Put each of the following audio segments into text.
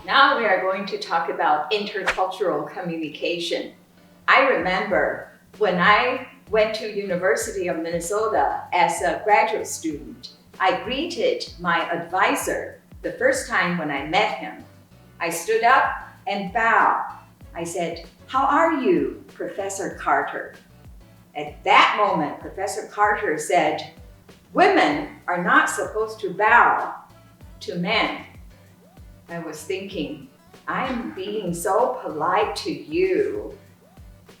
Now we are going to talk about intercultural communication. I remember when I went to University of Minnesota as a graduate student, I greeted my advisor the first time when I met him. I stood up and bowed. I said, "How are you, Professor Carter?" At that moment, Professor Carter said, "Women are not supposed to bow to men." I was thinking, I'm being so polite to you.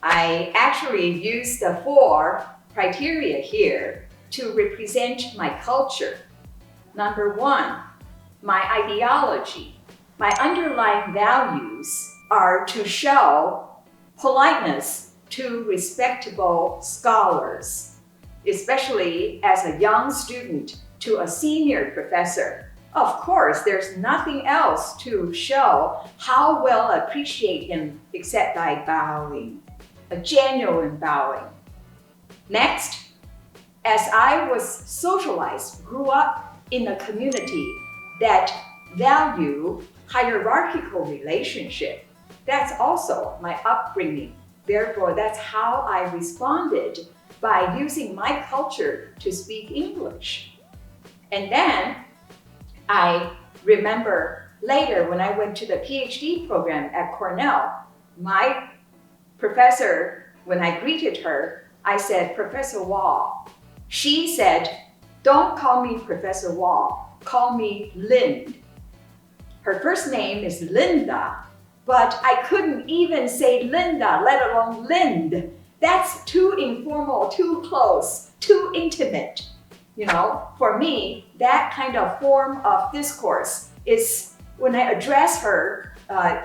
I actually used the 4 criteria here to represent my culture. Number 1, my ideology. My underlying values are to show politeness to respectable scholars, especially as a young student to a senior professor. Of course, there's nothing else to show how well I appreciate him except by bowing, a genuine bowing. Next, as I was socialized, grew up in a community that value hierarchical relationship. That's also my upbringing. Therefore, that's how I responded by using my culture to speak English. And then I remember later when I went to the PhD program at Cornell, my professor, when I greeted her, I said, "Professor Wall." She said, "Don't call me Professor Wall, call me Lind." Her first name is Linda, but I couldn't even say Linda, let alone Lind. That's too informal, too close, too intimate. For me, that kind of form of discourse is when I address her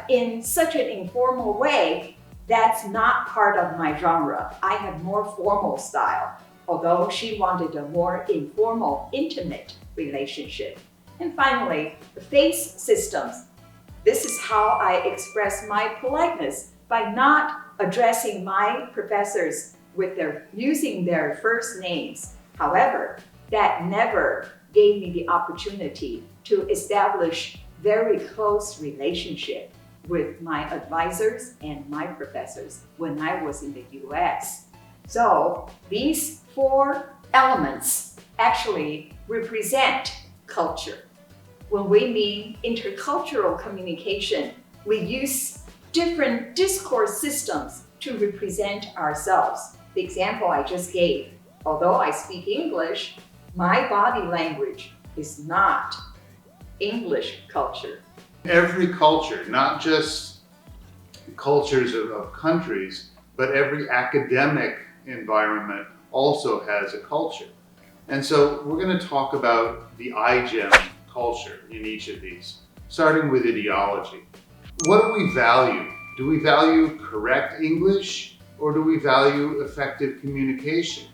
in such an informal way, that's not part of my genre. I have more formal style, although she wanted a more informal, intimate relationship. And finally, the face systems. This is how I express my politeness by not addressing my professors using their first names. However, that never gave me the opportunity to establish very close relationship with my advisors and my professors when I was in the US. So these 4 elements actually represent culture. When we mean intercultural communication, we use different discourse systems to represent ourselves. The example I just gave, although I speak English, my body language is not English culture. Every culture, not just cultures of countries, but every academic environment also has a culture. And so we're going to talk about the iGEM culture in each of these, starting with ideology. What do we value? Do we value correct English or do we value effective communication?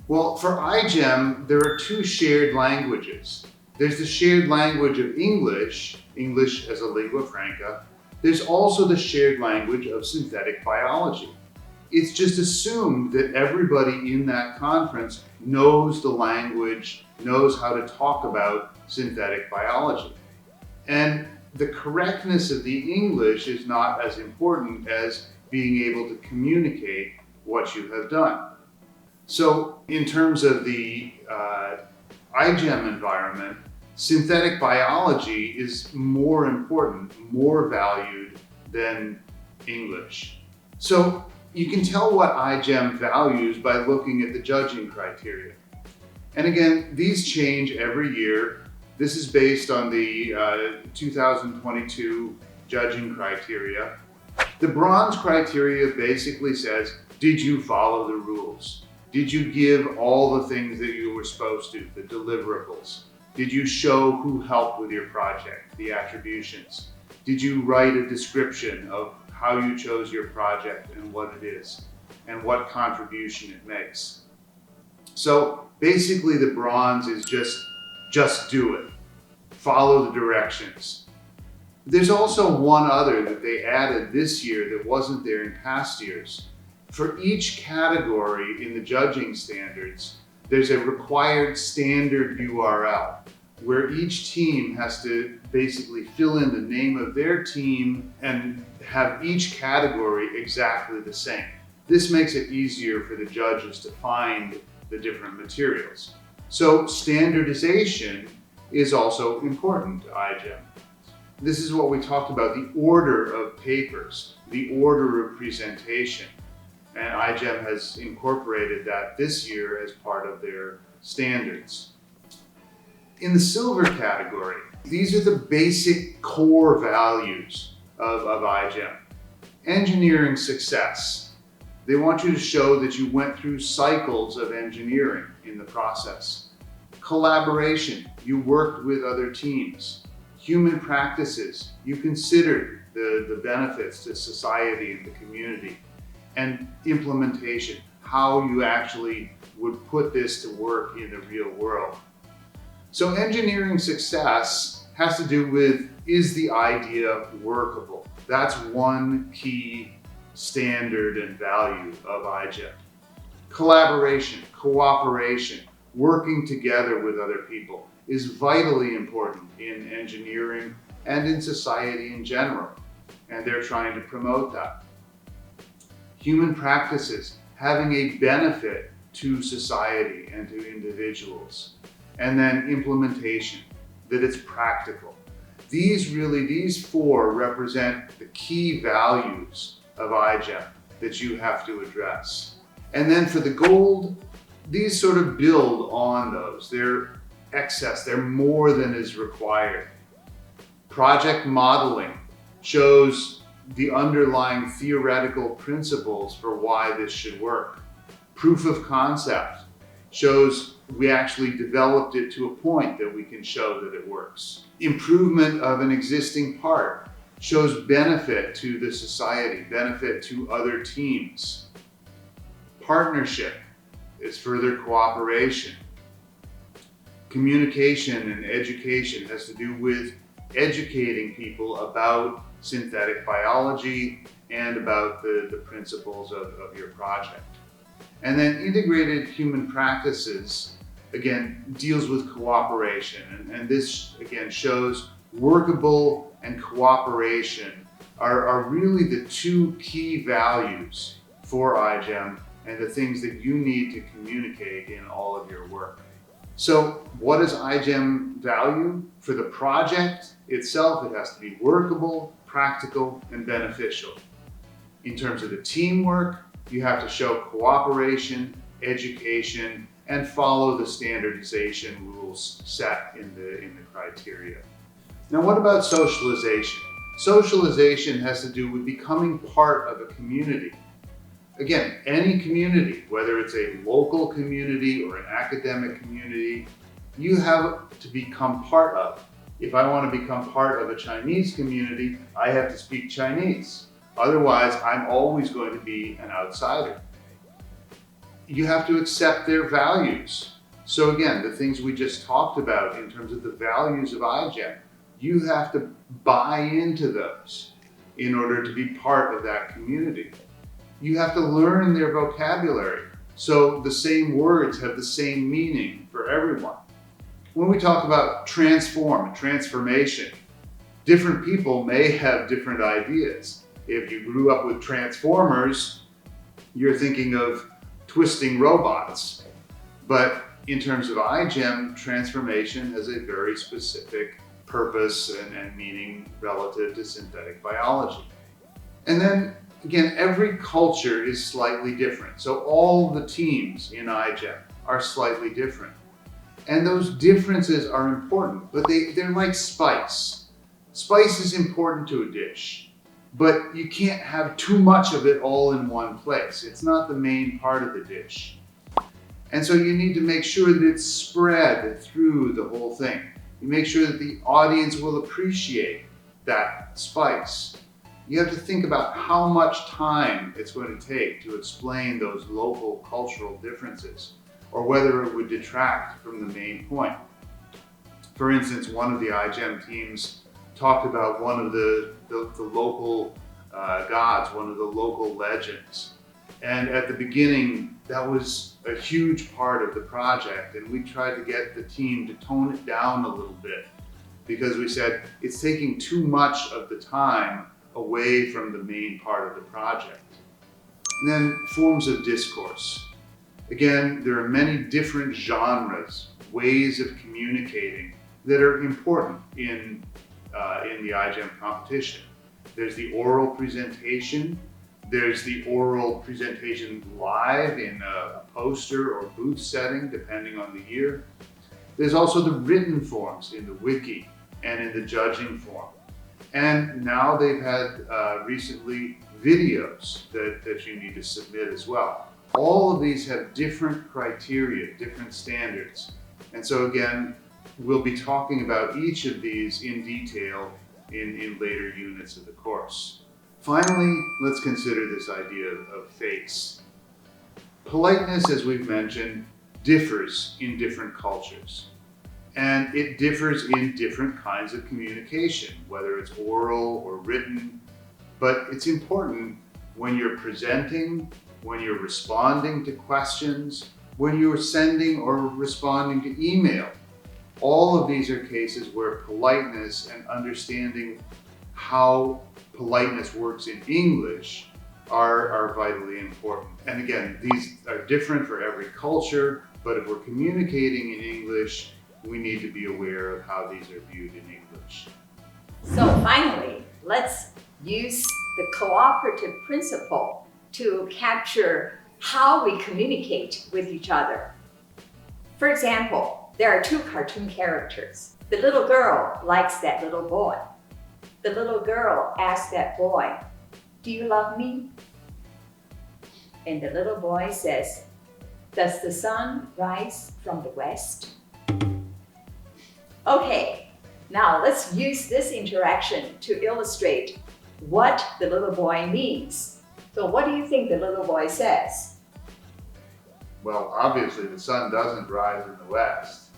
Well, for iGEM, there are 2 shared languages. There's the shared language of English as a lingua franca. There's also the shared language of synthetic biology. It's just assumed that everybody in that conference knows the language, knows how to talk about synthetic biology. And the correctness of the English is not as important as being able to communicate what you have done. So in terms of the iGEM environment, synthetic biology is more important, more valued than English. So you can tell what iGEM values by looking at the judging criteria. And again, these change every year. This is based on the 2022 judging criteria. The bronze criteria basically says, did you follow the rules? Did you give all the things that you were supposed to, the deliverables? Did you show who helped with your project, the attributions? Did you write a description of how you chose your project and what it is, and what contribution it makes? So basically the bronze is just do it. Follow the directions. There's also one other that they added this year that wasn't there in past years. For each category in the judging standards, there's a required standard URL. where each team has to basically fill in the name of their team and have each category exactly the same. This makes it easier for the judges to find the different materials. So standardization is also important to iGEM. This is what we talked about, the order of papers, the order of presentation. And iGEM has incorporated that this year as part of their standards. In the silver category, these are the basic core values of iGEM. Engineering success. They want you to show that you went through cycles of engineering in the process. Collaboration, you worked with other teams. Human practices, you considered the benefits to society and the community. And implementation, how you actually would put this to work in the real world. So engineering success has to do with, is the idea workable? That's one key standard and value of iGEM. Collaboration, cooperation, working together with other people is vitally important in engineering and in society in general, and they're trying to promote that. Human practices, having a benefit to society and to individuals. And then implementation, that it's practical. These four represent the key values of iGEM that you have to address. And then for the gold, these sort of build on those. They're excess, they're more than is required. Project modeling shows the underlying theoretical principles for why this should work. Proof of concept shows we actually developed it to a point that we can show that it works. Improvement of an existing part shows benefit to the society, benefit to other teams. Partnership is further cooperation. Communication and education has to do with educating people about synthetic biology and about the principles of your project. And then integrated human practices, again, deals with cooperation. And this, again, shows workable and cooperation are really the two key values for iGEM and the things that you need to communicate in all of your work. So what does iGEM value? For the project itself, it has to be workable, practical, and beneficial. In terms of the teamwork, you have to show cooperation, education, and follow the standardization rules set in the criteria. Now, what about socialization? Socialization has to do with becoming part of a community. Again, any community, whether it's a local community or an academic community, you have to become part of. If I want to become part of a Chinese community, I have to speak Chinese. Otherwise, I'm always going to be an outsider. You have to accept their values. So again, the things we just talked about in terms of the values of iGEM, you have to buy into those in order to be part of that community. You have to learn their vocabulary, so the same words have the same meaning for everyone. When we talk about transformation, different people may have different ideas. If you grew up with Transformers, you're thinking of twisting robots. But in terms of iGEM, transformation has a very specific purpose and meaning relative to synthetic biology. And then again, every culture is slightly different. So all the teams in iGEM are slightly different. And those differences are important, but they're like spice. Spice is important to a dish, but you can't have too much of it all in one place. It's not the main part of the dish. And so you need to make sure that it's spread through the whole thing. You make sure that the audience will appreciate that spice. You have to think about how much time it's going to take to explain those local cultural differences, or whether it would detract from the main point. For instance, one of the iGEM teams talked about one of the local gods, one of the local legends. And at the beginning, that was a huge part of the project, and we tried to get the team to tone it down a little bit because we said it's taking too much of the time away from the main part of the project. And then forms of discourse. Again, there are many different genres, ways of communicating that are important in the iGEM competition. There's the oral presentation. There's the oral presentation live in a poster or booth setting, depending on the year. There's also the written forms in the wiki and in the judging form. And now they've had recently videos that you need to submit as well. All of these have different criteria, different standards. And so again, we'll be talking about each of these in detail in later units of the course. Finally, let's consider this idea of face. Politeness, as we've mentioned, differs in different cultures. And it differs in different kinds of communication, whether it's oral or written. But it's important when you're presenting, when you're responding to questions, when you're sending or responding to email. All of these are cases where politeness and understanding how politeness works in English are vitally important. And again, these are different for every culture, but if we're communicating in English, we need to be aware of how these are viewed in English. So finally, let's use the cooperative principle to capture how we communicate with each other. For example, there are two cartoon characters. The little girl likes that little boy. The little girl asks that boy, "Do you love me?" And the little boy says, "Does the sun rise from the west?" Okay, now let's use this interaction to illustrate what the little boy means. So what do you think the little boy says? Well, obviously the sun doesn't rise in the west.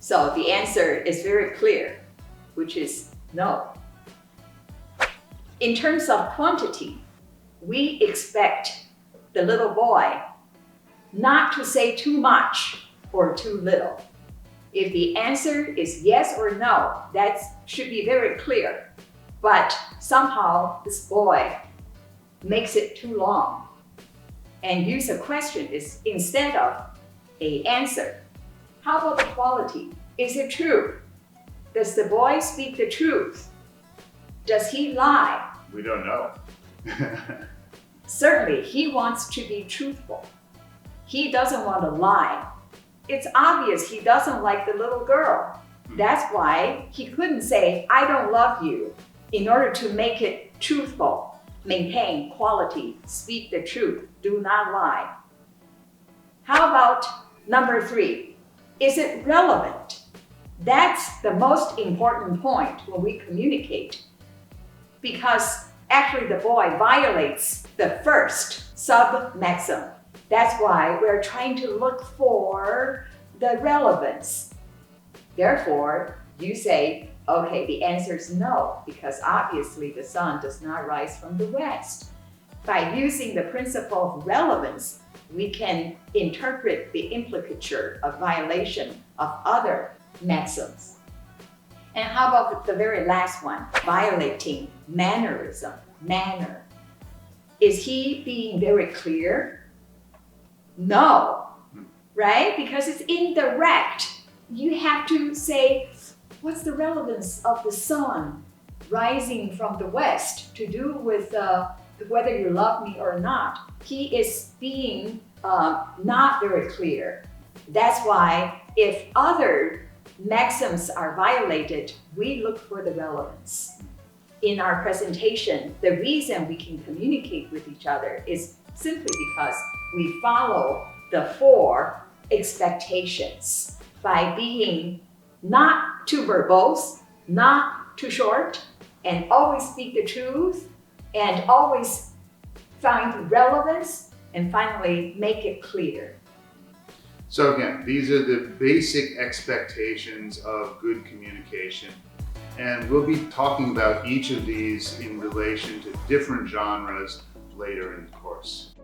So the answer is very clear, which is no. In terms of quantity, we expect the little boy not to say too much or too little. If the answer is yes or no, that should be very clear. But somehow this boy makes it too long and use a question instead of an answer. How about the quality? Is it true? Does the boy speak the truth? Does he lie? We don't know. Certainly, he wants to be truthful. He doesn't want to lie. It's obvious he doesn't like the little girl. That's why he couldn't say, "I don't love you," in order to make it truthful. Maintain quality, speak the truth, do not lie. How about number 3? Is it relevant? That's the most important point when we communicate, because actually the boy violates the first sub-maxim. That's why we're trying to look for the relevance. Therefore, you say, okay, the answer is no, because obviously the sun does not rise from the west. By using the principle of relevance, we can interpret the implicature of violation of other maxims. And how about the very last one, violating mannerism, manner? Is he being very clear? No, right? Because it's indirect. You have to say, what's the relevance of the sun rising from the west to do with whether you love me or not? He is being not very clear. That's why if other maxims are violated, we look for the relevance. In our presentation, the reason we can communicate with each other is simply because we follow the 4 expectations by being not too verbose, not too short, and always speak the truth, and always find relevance, and finally make it clear. So again, these are the basic expectations of good communication. And we'll be talking about each of these in relation to different genres later in the course.